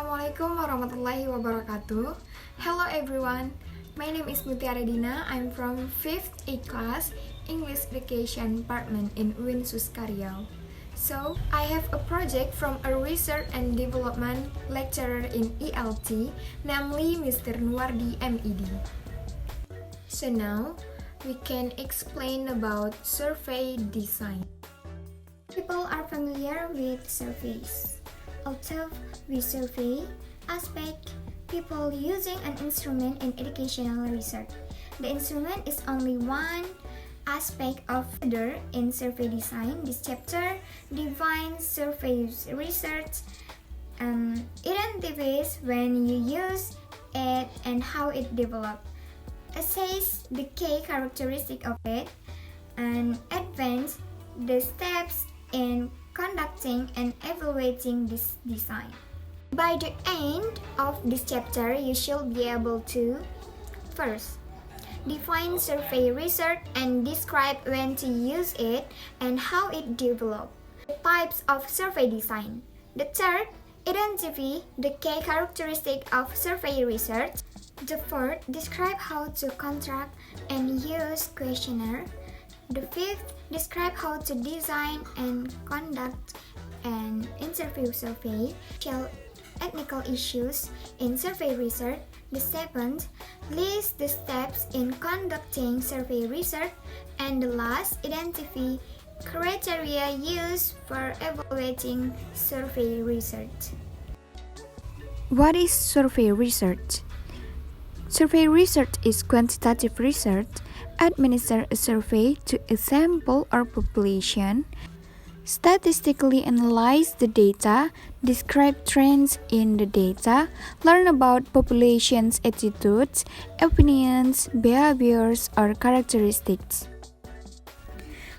Assalamualaikum warahmatullahi wabarakatuh. Hello everyone. My name is Mutiara Dina. I'm from 5th A class, English Education Department in UIN Suskaryau. So, I have a project from a research and development lecturer in ELT, namely Mr. Nuwardi MED. So now, we can explain about survey design. People are familiar with surveys. Although we survey, aspect people using an instrument in educational research. The instrument is only one aspect of other in survey design. This chapter defines survey research, identifies when you use it and how it developed, assess the key characteristic of it, and advance the steps in conducting and evaluating this design. By the end of this chapter, you should be able to first, define survey research and describe when to use it and how it developed. The types of survey design. The third, identify the key characteristic of survey research. The fourth, describe how to construct and use questionnaire. The fifth, describe how to design and conduct an interview survey, technical issues in survey research. The seventh, list the steps in conducting survey research. And the last, identify criteria used for evaluating survey research. What is survey research? Survey research is quantitative research. Administer a survey to a sample or population, statistically analyze the data, describe trends in the data, learn about population's attitudes, opinions, behaviors, or characteristics.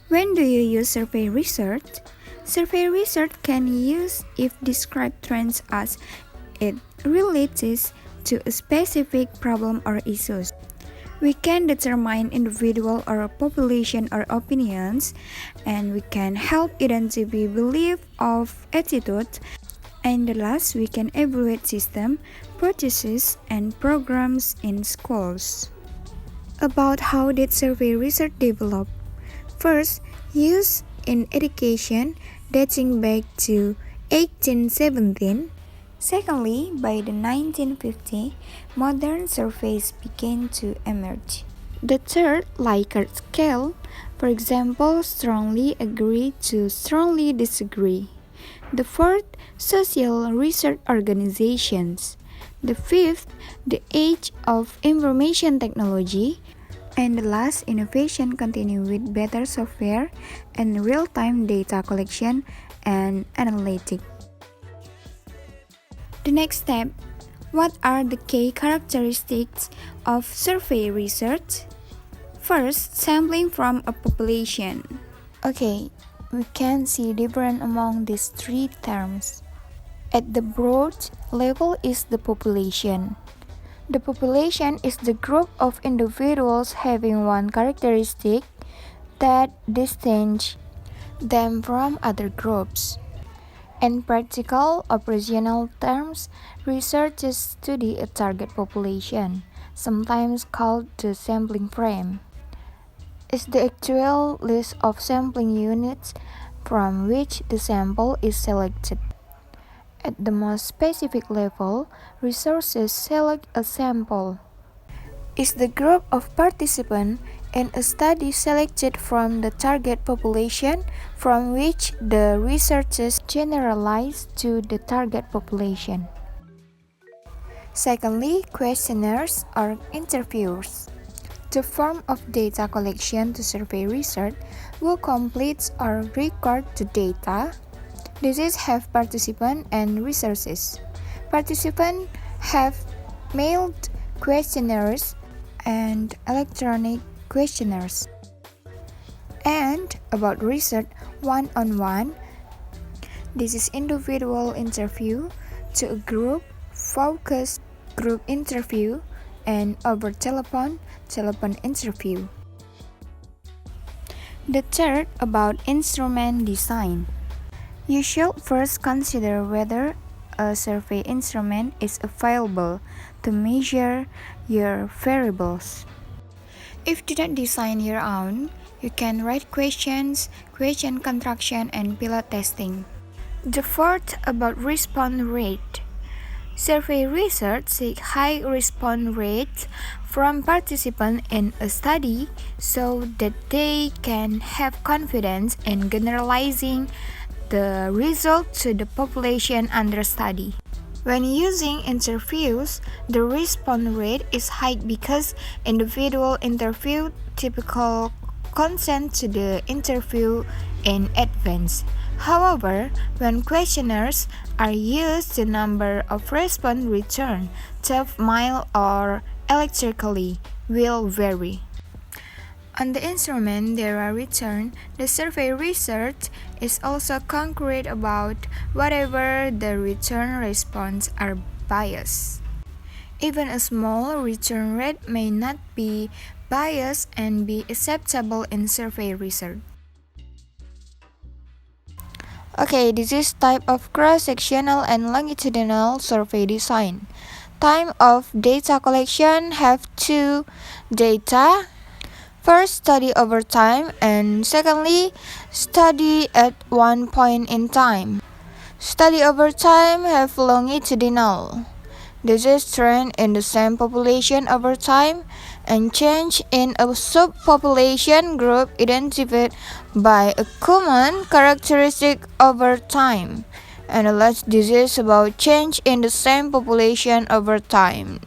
When do you use survey research? Survey research can use if describe trends as it relates to a specific problem or issues. We can determine individual or population or opinions, and we can help identify belief of attitude. And the last, we can evaluate system, processes, and programs in schools. About how did survey research develop? First, use in education dating back to 1817. Secondly, by the 1950s, modern surveys began to emerge. The third, Likert scale, for example, strongly agree to strongly disagree. The fourth, social research organizations. The fifth, the age of information technology. And the last, innovation continue with better software and real-time data collection and analytics. The next step, what are the key characteristics of survey research? First, sampling from a population. Okay, we can see difference among these three terms. At the broad level is the population. The population is the group of individuals having one characteristic that distinguishes them from other groups. In practical, operational terms, researchers study a target population, sometimes called the sampling frame. It's the actual list of sampling units from which the sample is selected. At the most specific level, researchers select a sample. Is the group of participants in a study selected from the target population from which the researchers generalize to the target population. Secondly, questionnaires or interviews. The form of data collection to survey research will complete or record the data. These have participants and researchers. Participants have mailed questionnaires and electronic questionnaires. And about research one-on-one, this is individual interview to a group, focus group interview, and over telephone interview. The third, about instrument design. You should first consider whether a survey instrument is available to measure your variables. If you don't design your own, you can write questions, question construction, and pilot testing. The fourth about response rate. Survey research seeks high response rates from participants in a study so that they can have confidence in generalizing the result to the population under study. When using interviews, the response rate is high because individual interview typically consent to the interview in advance. However, when questionnaires are used, the number of response returned, tough, mild, or electrically, will vary. On the instrument they are returned, the survey research is also concrete about whatever the return response are biased. Even a small return rate may not be biased and be acceptable in survey research. Okay, this is type of cross-sectional and longitudinal survey design. Time of data collection have two data. First, study over time, and secondly, study at one point in time. Study over time have longitudinal. This is trend in the same population over time and change in a subpopulation group identified by a common characteristic over time. Analyze disease about change in the same population over time.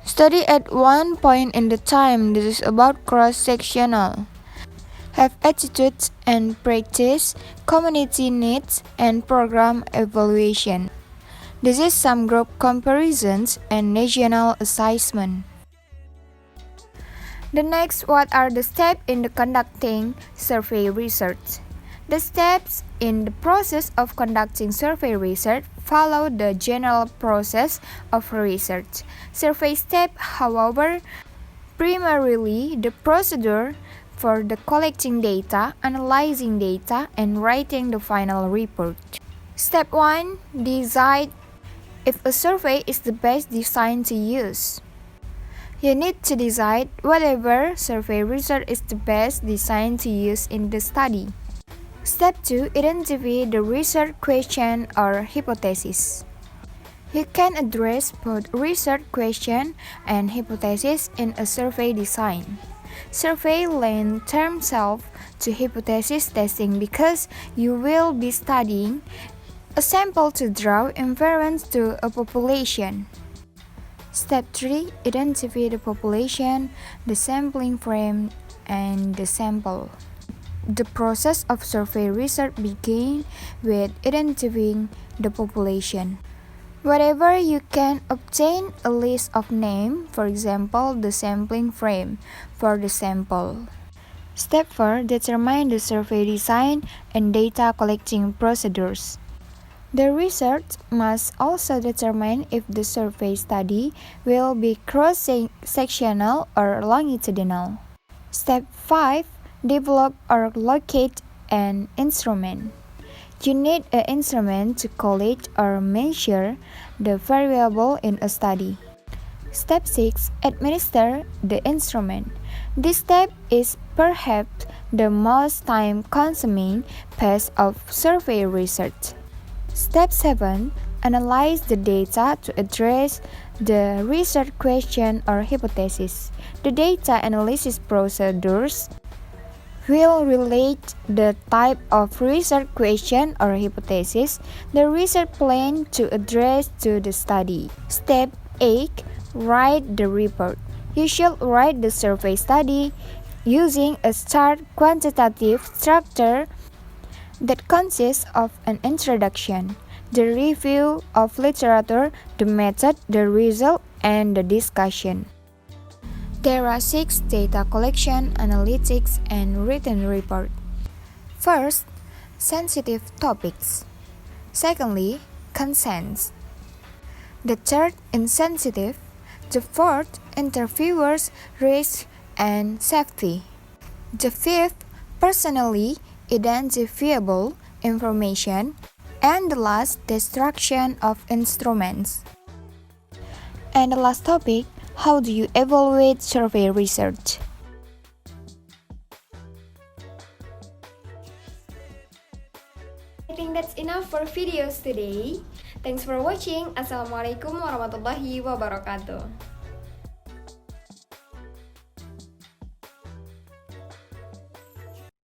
Study at one point in the time. This is about cross-sectional. Have attitudes and practice, community needs, and program evaluation. This is some group comparisons and national assessment. The next, what are the steps in the conducting survey research? The steps in the process of conducting survey research follow the general process of research. Survey step, however, primarily the procedure for the collecting data, analyzing data, and writing the final report. Step 1. Decide if a survey is the best design to use. You need to decide whatever survey research is the best design to use in the study. Step 2. Identify the research question or hypothesis. You can address both research question and hypothesis in a survey design. Survey lend themselves to hypothesis testing because you will be studying a sample to draw inference to a population. Step 3. Identify the population, the sampling frame, and the sample. The process of survey research begins with identifying the population. Wherever you can obtain a list of names, for example, the sampling frame for the sample. Step 4. Determine the survey design and data collecting procedures. The research must also determine if the survey study will be cross-sectional or longitudinal. Step 5. Develop or locate an instrument. You need an instrument to collect or measure the variable in a study. Step 6. Administer the instrument. This step is perhaps the most time-consuming phase of survey research. Step 7. Analyze the data to address the research question or hypothesis. The data analysis procedures will relate the type of research question or hypothesis the research plan to address to the study. Step 8. Write the report. You should write the survey study using a short quantitative structure that consists of an introduction, the review of literature, the method, the result, and the discussion. There are 6 data collection, analytics, and written report. First, sensitive topics. Secondly, consents. The third, insensitive. The fourth, interviewers' risk and safety. The fifth, personally identifiable information. And the last, destruction of instruments. And the last topic, how do you evaluate survey research? I think that's enough for videos today. Thanks for watching. Assalamualaikum warahmatullahi wabarakatuh.